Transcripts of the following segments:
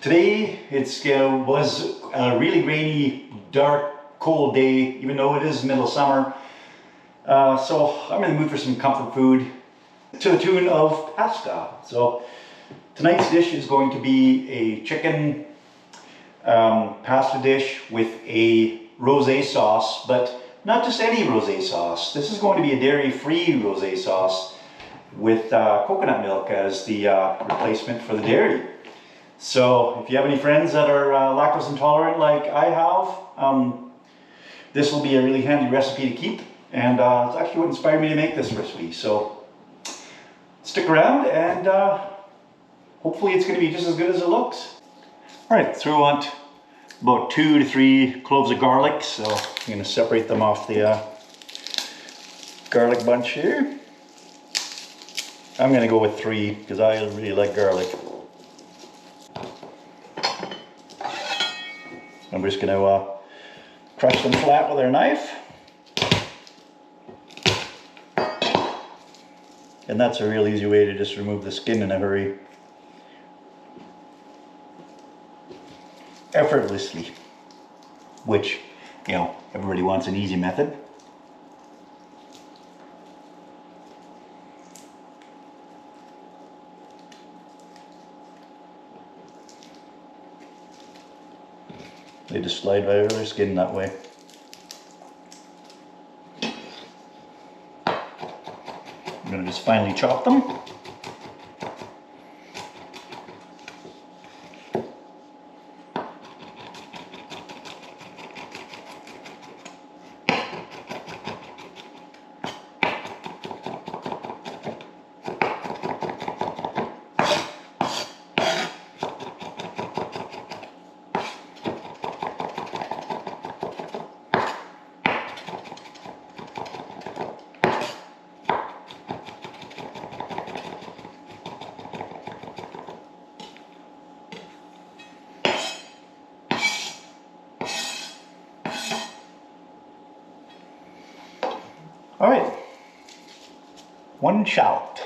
Today was a really rainy, dark, cold day, even though it is middle of summer. So I'm in the mood for some comfort food to the tune of pasta. So tonight's dish is going to be a chicken pasta dish with a rosé sauce, but not just any rosé sauce. This is going to be a dairy-free rosé sauce with coconut milk as the replacement for the dairy. So if you have any friends that are lactose intolerant like I have, this will be a really handy recipe to keep, and it's actually what inspired me to make this recipe. So stick around and hopefully it's going to be just as good as it looks. Alright, so we want about 2 to 3 cloves of garlic, so I'm going to separate them off the garlic bunch here. I'm going to go with 3 because I really like garlic. I'm just going to crush them flat with our knife. And that's a real easy way to just remove the skin in a hurry. Effortlessly. Which, you know, everybody wants an easy method. They just slide right over their skin that way. I'm going to just finely chop them. All right, 1 shallot,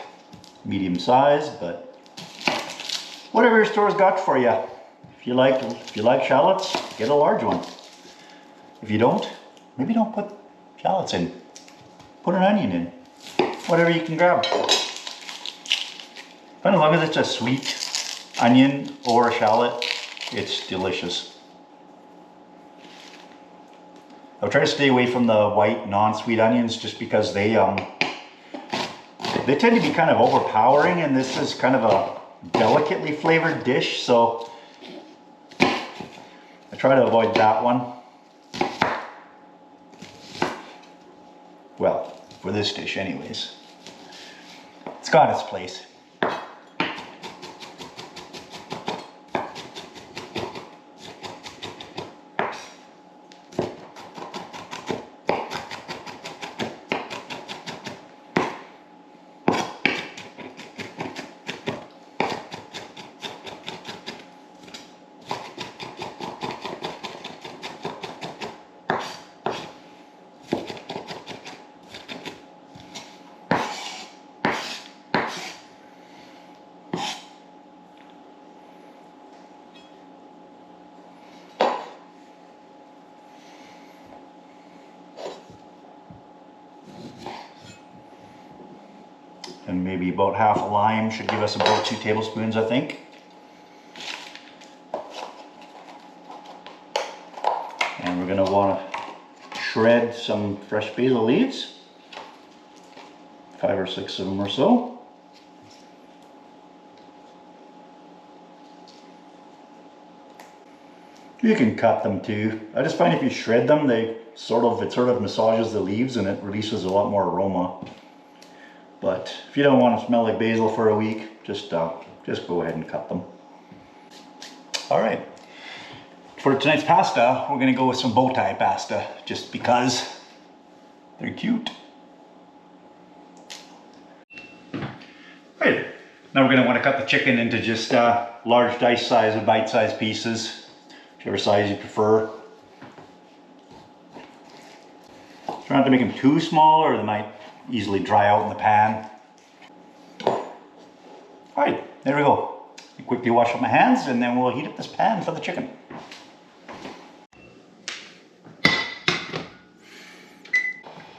medium size, but whatever your store's got for you. If you like shallots, get a large one. If you don't, maybe don't put shallots in. Put an onion in, whatever you can grab. But as long as it's a sweet onion or a shallot, it's delicious. I'll try to stay away from the white non-sweet onions just because they tend to be kind of overpowering, and this is kind of a delicately flavored dish, so I try to avoid that one. Well, for this dish anyways. It's got its place. And maybe about half a lime should give us about 2 tablespoons, I think. And we're going to want to shred some fresh basil leaves, 5 or 6 of them or so. You can cut them too. I just find if you shred them, it sort of massages the leaves and it releases a lot more aroma. But if you don't want to smell like basil for a week, just go ahead and cut them. All right. For tonight's pasta, we're going to go with some bow tie pasta, just because they're cute. Right. Now we're going to want to cut the chicken into just large dice size and bite-sized pieces, whichever size you prefer. Try not to make them too small or they might easily dry out in the pan. Alright, there we go. Quickly wash up my hands and then we'll heat up this pan for the chicken.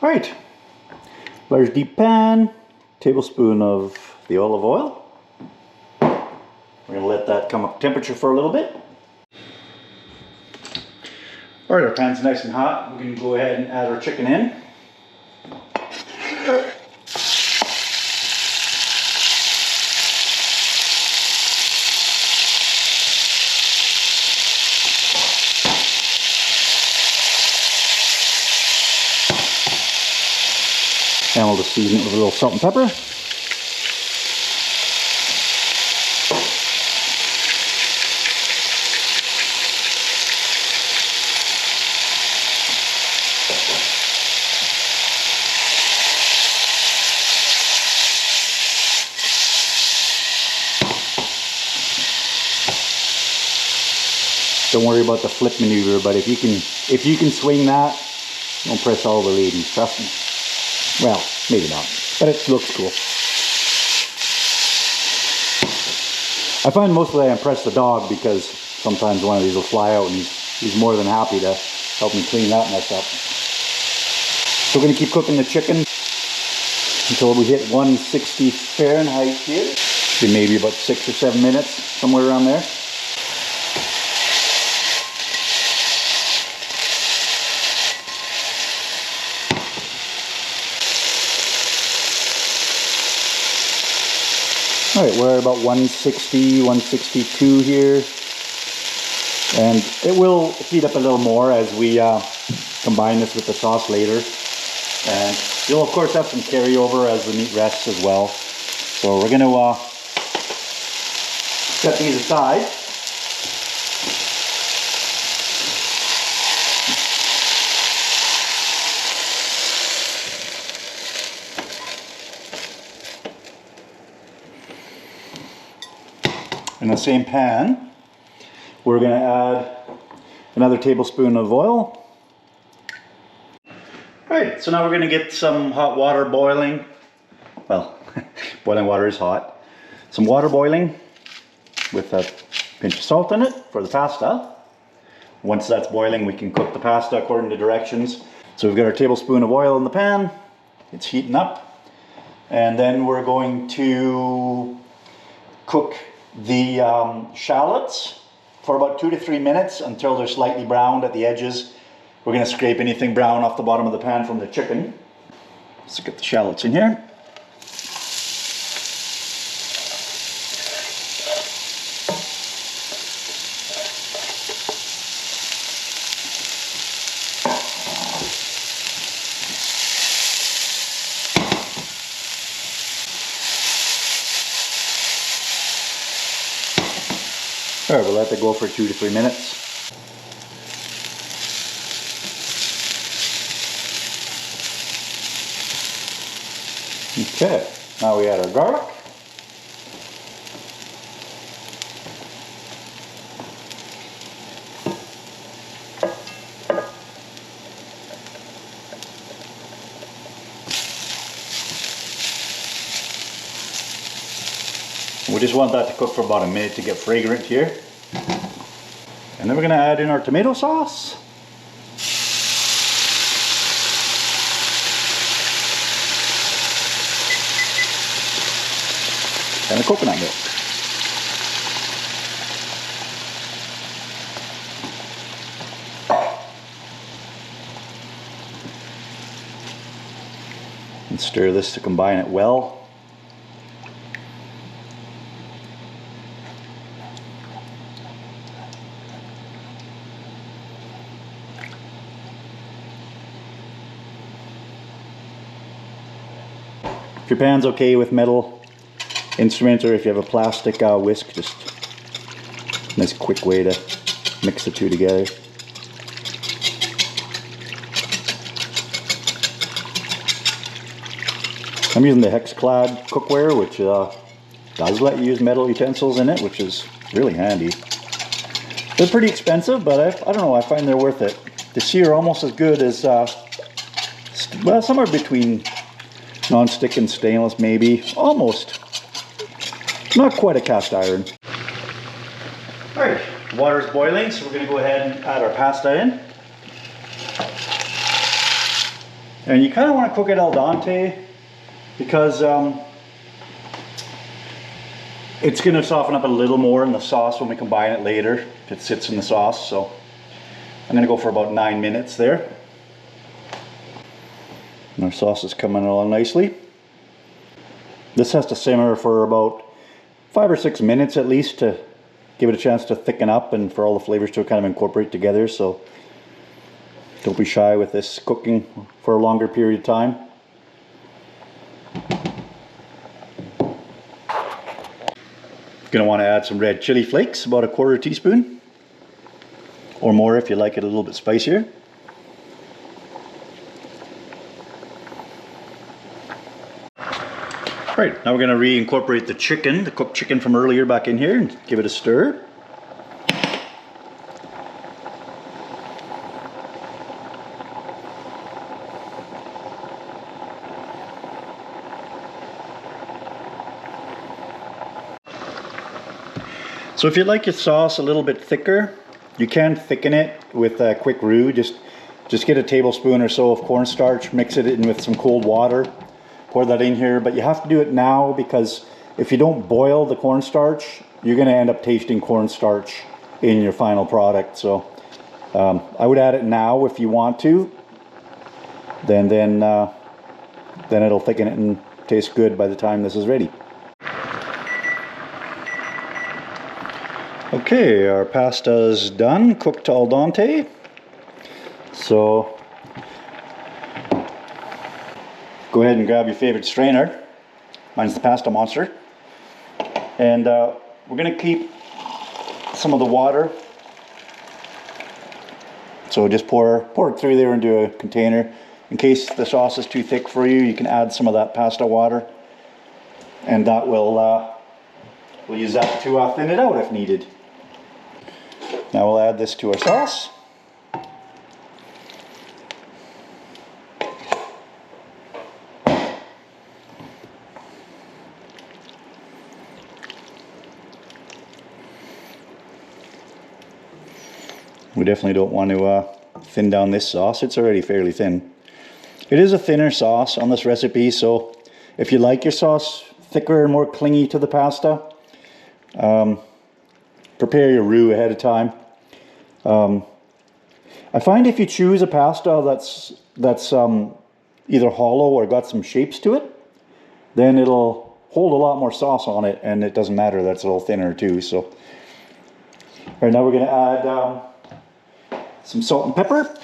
All right, large deep pan, tablespoon of the olive oil. We're gonna let that come up to temperature for a little bit. All right, our pan's nice and hot. We're gonna go ahead and add our chicken in. And we'll just season it with a little salt and pepper. Don't worry about the flip maneuver, but if you can swing that, don't press all the ladies, trust me. Well, maybe not, but it looks cool. I find mostly I impress the dog because sometimes one of these will fly out and he's more than happy to help me clean that mess up. So we're going to keep cooking the chicken until we hit 160 Fahrenheit here. Maybe about 6 or 7 minutes, somewhere around there. All right, we're about 160, 162 here. And it will heat up a little more as we combine this with the sauce later. And you'll of course have some carryover as the meat rests as well. So we're gonna set these aside. In the same pan, we're going to add another tablespoon of oil. Alright, so now we're going to get some hot water boiling. Well, boiling water is hot. Some water boiling with a pinch of salt in it for the pasta. Once that's boiling, we can cook the pasta according to directions. So we've got our tablespoon of oil in the pan. It's heating up. And then we're going to cook the shallots for about 2 to 3 minutes until they're slightly browned at the edges. We're going to scrape anything brown off the bottom of the pan from the chicken. Let's get the shallots in here. Alright, we'll let that go for 2 to 3 minutes. Okay, now we add our garlic. We just want that to cook for about a minute to get fragrant here. And then we're going to add in our tomato sauce. And the coconut milk. And stir this to combine it well. If your pan's okay with metal instruments, or if you have a plastic whisk, just a nice quick way to mix the two together. I'm using the Hexclad cookware, which does let you use metal utensils in it, which is really handy. They're pretty expensive, but I don't know, I find they're worth it. The sear almost as good as, well, somewhere between non-stick and stainless maybe. Almost. Not quite a cast iron. Water is boiling, so we're going to go ahead and add our pasta in. And you kind of want to cook it al dente because it's going to soften up a little more in the sauce when we combine it later, if it sits in the sauce. So I'm going to go for about 9 minutes there. And our sauce is coming along nicely. This has to simmer for about 5 or 6 minutes at least to give it a chance to thicken up and for all the flavors to kind of incorporate together. So don't be shy with this cooking for a longer period of time. Going to want to add some red chili flakes, about 1/4 teaspoon or more if you like it a little bit spicier. Right, now we're going to reincorporate the chicken, the cooked chicken from earlier, back in here and give it a stir. So if you like your sauce a little bit thicker, you can thicken it with a quick roux. Just get a tablespoon or so of cornstarch, mix it in with some cold water, pour that in here. But you have to do it now because if you don't boil the cornstarch, you're going to end up tasting cornstarch in your final product. So I would add it now if you want to. Then it'll thicken it and taste good by the time this is ready. Okay, our pasta is done, cooked al dente. So go ahead and grab your favorite strainer. Mine's the Pasta Monster. And we're going to keep some of the water. So just pour it through there into a container. In case the sauce is too thick for you, you can add some of that pasta water. And that will, we'll use that to thin it out if needed. Now we'll add this to our sauce. We definitely don't want to thin down this sauce. It's already fairly thin. It is a thinner sauce on this recipe, so if you like your sauce thicker and more clingy to the pasta, prepare your roux ahead of time. I find if you choose a pasta that's either hollow or got some shapes to it, then it'll hold a lot more sauce on it, and it doesn't matter that it's a little thinner too. So, right now we're going to add some salt and pepper.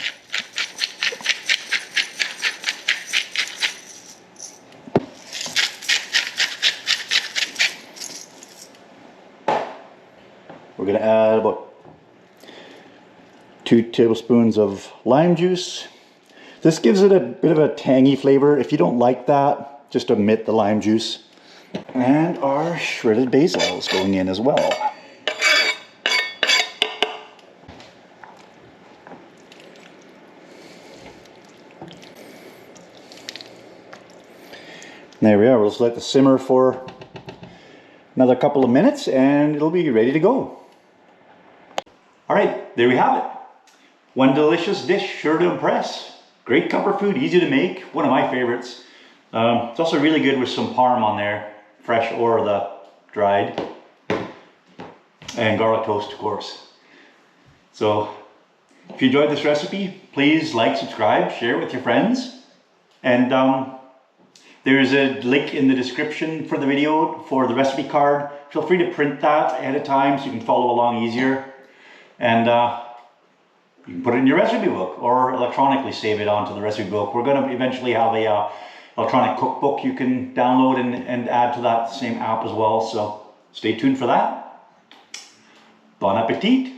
We're going to add about 2 tablespoons of lime juice. This gives it a bit of a tangy flavor. If you don't like that, just omit the lime juice. And our shredded basil is going in as well. There we are. We'll just let this simmer for another couple of minutes and it'll be ready to go. All right, there we have it. One delicious dish sure to impress. Great comfort food, easy to make, one of my favorites. It's also really good with some parm on there, fresh or the dried. And garlic toast, of course. So, if you enjoyed this recipe, please like, subscribe, share it with your friends. And there's a link in the description for the video for the recipe card. Feel free to print that ahead of time so you can follow along easier. And you can put it in your recipe book or electronically save it onto the recipe book. We're going to eventually have a electronic cookbook you can download and add to that same app as well. So stay tuned for that. Bon appetit!